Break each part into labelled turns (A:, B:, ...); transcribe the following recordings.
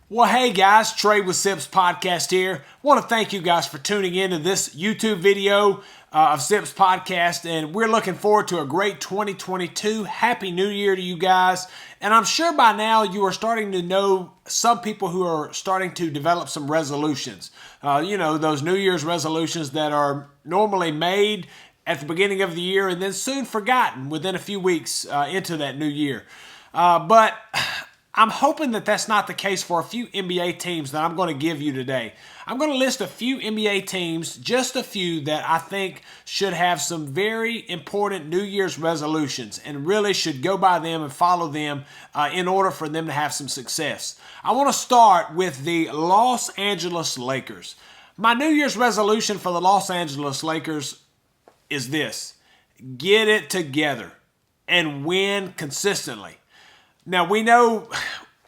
A: Well, hey guys, Trey with Sips Podcast here. I want to thank you guys for tuning in to this YouTube video of Sips Podcast, and we're looking forward to a great 2022. Happy New Year to you guys. And I'm sure by now you are starting to know some people who are starting to develop some resolutions. Those New Year's resolutions that are normally made at the beginning of the year and then soon forgotten within a few weeks into that new year. But I'm hoping that that's not the case for a few NBA teams that I'm going to give you today. I'm going to list a few NBA teams, just a few that I think should have some very important New Year's resolutions and really should go by them and follow them in order for them to have some success. I want to start with the Los Angeles Lakers. My New Year's resolution for the Los Angeles Lakers is this: get it together and win consistently. Now, we know,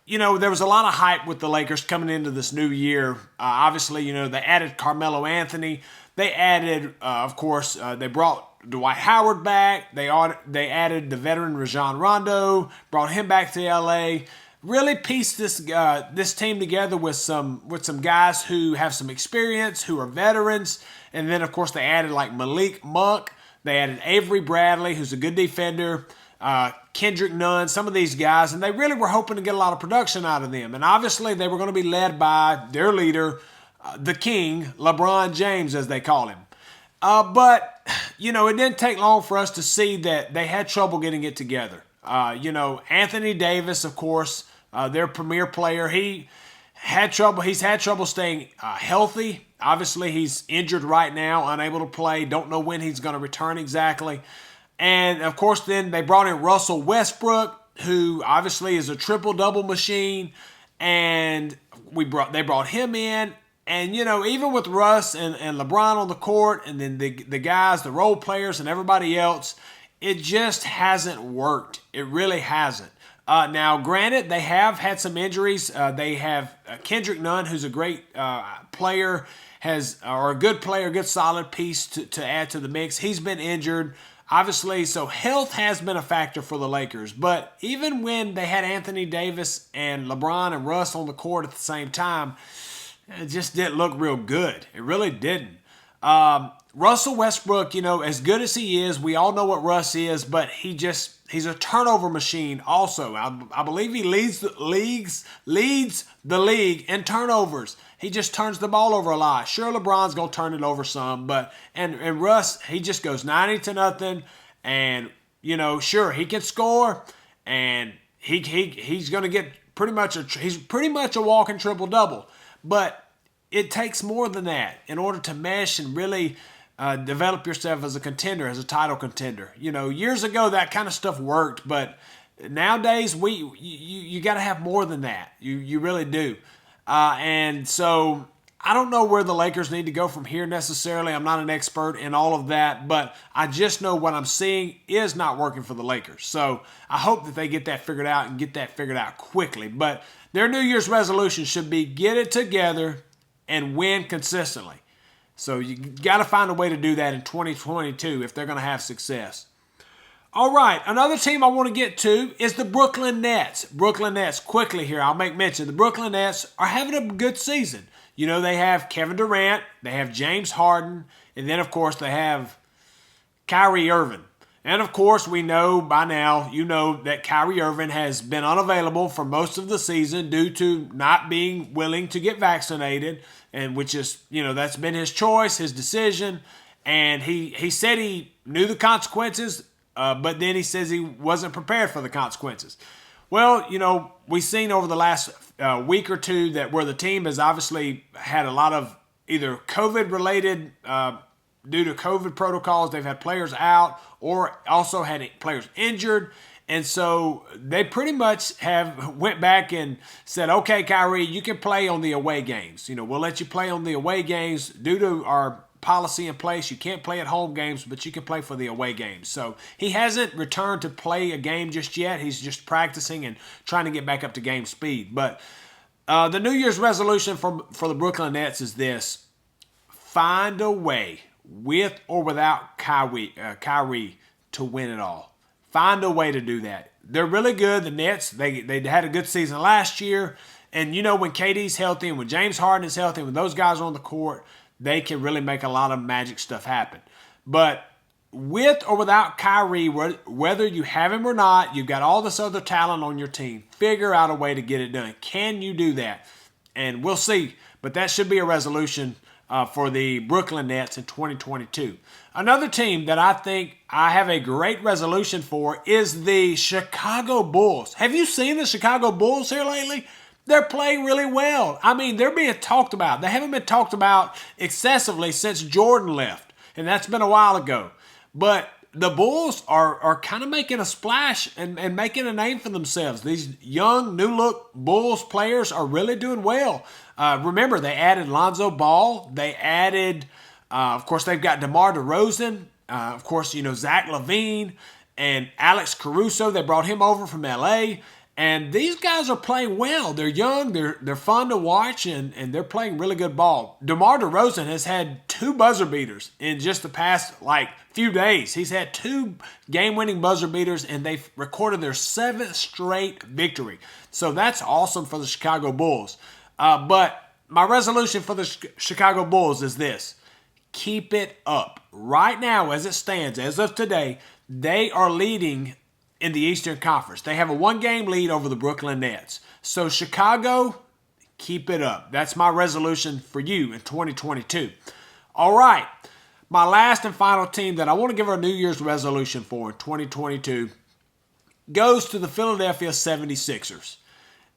A: there was a lot of hype with the Lakers coming into this new year. Obviously, they added Carmelo Anthony. They added, they brought Dwight Howard back. They added the veteran Rajon Rondo, brought him back to LA. Really pieced this team together with some guys who have some experience, who are veterans. And then, of course, they added like Malik Monk. They added Avery Bradley, who's a good defender. Kendrick Nunn, some of these guys, and they really were hoping to get a lot of production out of them. And obviously, they were going to be led by their leader, the King, LeBron James, as they call him. But it didn't take long for us to see that they had trouble getting it together. Anthony Davis, of course, their premier player, he's had trouble staying healthy. Obviously, he's injured right now, unable to play. Don't know when he's going to return exactly. And, of course, then they brought in Russell Westbrook, who obviously is a triple-double machine. And they brought him in. And, even with Russ and LeBron on the court and then the guys, the role players and everybody else, it just hasn't worked. It really hasn't. Now, granted, they have had some injuries. They have Kendrick Nunn, who's a great player, or a good player, good solid piece to add to the mix. He's been injured. Obviously, so health has been a factor for the Lakers. But even when they had Anthony Davis and LeBron and Russ on the court at the same time, it just didn't look real good. It really didn't. Russell Westbrook, as good as he is, we all know what Russ is, but he's a turnover machine also. I believe he leads the league in turnovers. He just turns the ball over a lot. Sure, LeBron's going to turn it over some, but and Russ, he just goes 90-0, and sure, he can score, and he's going to get he's pretty much a walking triple double, but it takes more than that in order to mesh and really develop yourself as a contender, as a title contender. Years ago that kind of stuff worked, but nowadays you got to have more than that. You really do. And so I don't know where the Lakers need to go from here necessarily. I'm not an expert in all of that, but I just know what I'm seeing is not working for the Lakers. So I hope that they get that figured out and get that figured out quickly. But their New Year's resolution should be get it together and win consistently. So you got to find a way to do that in 2022 if they're going to have success. All right, another team I want to get to is the Brooklyn Nets. Brooklyn Nets, quickly here, I'll make mention. The Brooklyn Nets are having a good season. They have Kevin Durant, they have James Harden, and then, of course, they have Kyrie Irving. And, of course, we know by now, that Kyrie Irving has been unavailable for most of the season due to not being willing to get vaccinated, and which is, that's been his choice, his decision. And he said he knew the consequences, but then he says he wasn't prepared for the consequences. Well, we've seen over the last week or two that where the team has obviously had a lot of either COVID-related, due to COVID protocols, they've had players out or also had players injured. And so they pretty much have went back and said, okay, Kyrie, you can play on the away games. We'll let you play on the away games due to our policy in place. You can't play at home games, but you can play for the away games. So he hasn't returned to play a game just yet. He's just practicing and trying to get back up to game speed. But the New Year's resolution for the Brooklyn Nets is this: find a way, with or without Kyrie, to win it all. Find a way to do that. They're really good. The Nets, they had a good season last year. And you know, when KD's healthy and when James Harden is healthy, when those guys are on the court, they can really make a lot of magic stuff happen. But with or without Kyrie, whether you have him or not, you've got all this other talent on your team. Figure out a way to get it done. Can you do that? And we'll see. But that should be a resolution for the Brooklyn Nets in 2022. Another team that I think I have a great resolution for is the Chicago Bulls. Have you seen the Chicago Bulls here lately? They're playing really well. I mean, they're being talked about. They haven't been talked about excessively since Jordan left, and that's been a while ago. But the Bulls are kind of making a splash and making a name for themselves. These young, new-look Bulls players are really doing well. Remember, they added Lonzo Ball. They added, of course, they've got DeMar DeRozan. Of course, you know, Zach LaVine and Alex Caruso. They brought him over from L.A., and these guys are playing well. They're young, they're fun to watch, and they're playing really good ball. DeMar DeRozan has had 2 buzzer beaters in just the past, few days. He's had 2 game-winning buzzer beaters, and they've recorded their 7th straight victory. So that's awesome for the Chicago Bulls. But my resolution for the Chicago Bulls is this. Keep it up. Right now, as it stands, as of today, they are leading in the Eastern Conference. They have a 1-game lead over the Brooklyn Nets. So Chicago, keep it up. That's my resolution for you in 2022. All right. My last and final team that I want to give our New Year's resolution for in 2022 goes to the Philadelphia 76ers.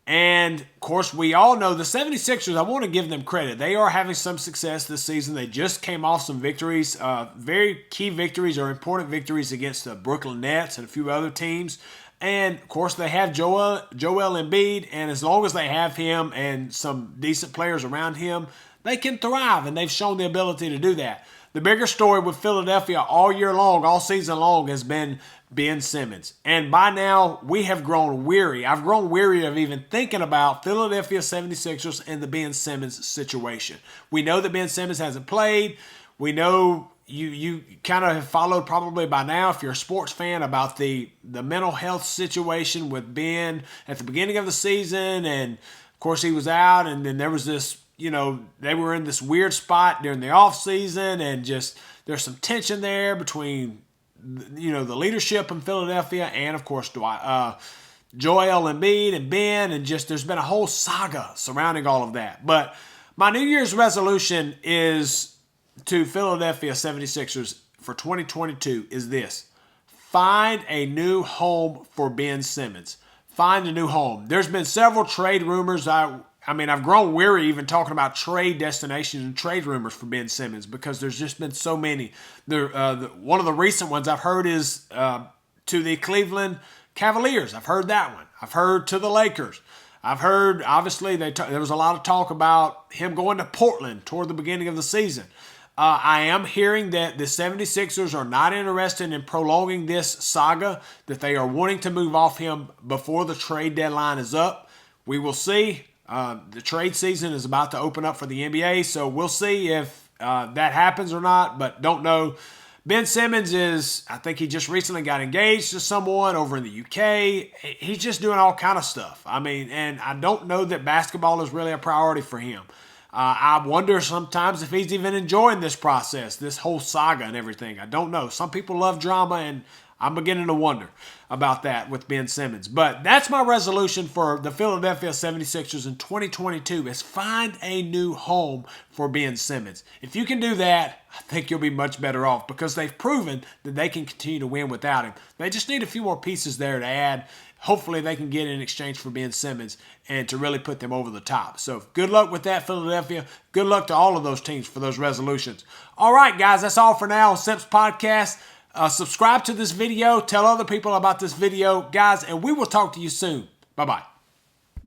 A: And, of course, we all know the 76ers, I want to give them credit. They are having some success this season. They just came off some victories, very key victories or important victories against the Brooklyn Nets and a few other teams. And, of course, they have Joel Embiid, and as long as they have him and some decent players around him, they can thrive, and they've shown the ability to do that. The bigger story with Philadelphia all year long, all season long, has been Ben Simmons. And by now, we have grown weary. I've grown weary of even thinking about Philadelphia 76ers and the Ben Simmons situation. We know that Ben Simmons hasn't played. We know you kind of have followed probably by now, if you're a sports fan, about the mental health situation with Ben at the beginning of the season. And, of course, he was out, and then there was this, they were in this weird spot during the offseason, and just there's some tension there between, the leadership in Philadelphia and, of course, Joel Embiid and Ben, and just there's been a whole saga surrounding all of that. But my New Year's resolution is to Philadelphia 76ers for 2022 is this. Find a new home for Ben Simmons. Find a new home. There's been several trade rumors. I've grown weary even talking about trade destinations and trade rumors for Ben Simmons because there's just been so many. One of the recent ones I've heard is to the Cleveland Cavaliers. I've heard that one. I've heard to the Lakers. I've heard, obviously, there was a lot of talk about him going to Portland toward the beginning of the season. I am hearing that the 76ers are not interested in prolonging this saga, that they are wanting to move off him before the trade deadline is up. We will see. The trade season is about to open up for the NBA, so we'll see if that happens or not, but don't know. Ben Simmons I think he just recently got engaged to someone over in the UK. He's just doing all kind of stuff. And I don't know that basketball is really a priority for him. I wonder sometimes if he's even enjoying this process, this whole saga and everything. I don't know. Some people love drama, and I'm beginning to wonder about that with Ben Simmons. But that's my resolution for the Philadelphia 76ers in 2022 is find a new home for Ben Simmons. If you can do that, I think you'll be much better off because they've proven that they can continue to win without him. They just need a few more pieces there to add. Hopefully they can get in exchange for Ben Simmons and to really put them over the top. So good luck with that, Philadelphia. Good luck to all of those teams for those resolutions. All right, guys, that's all for now on Sips Podcast. Subscribe to this video. Tell other people about this video, guys, and we will talk to you soon. Bye-bye.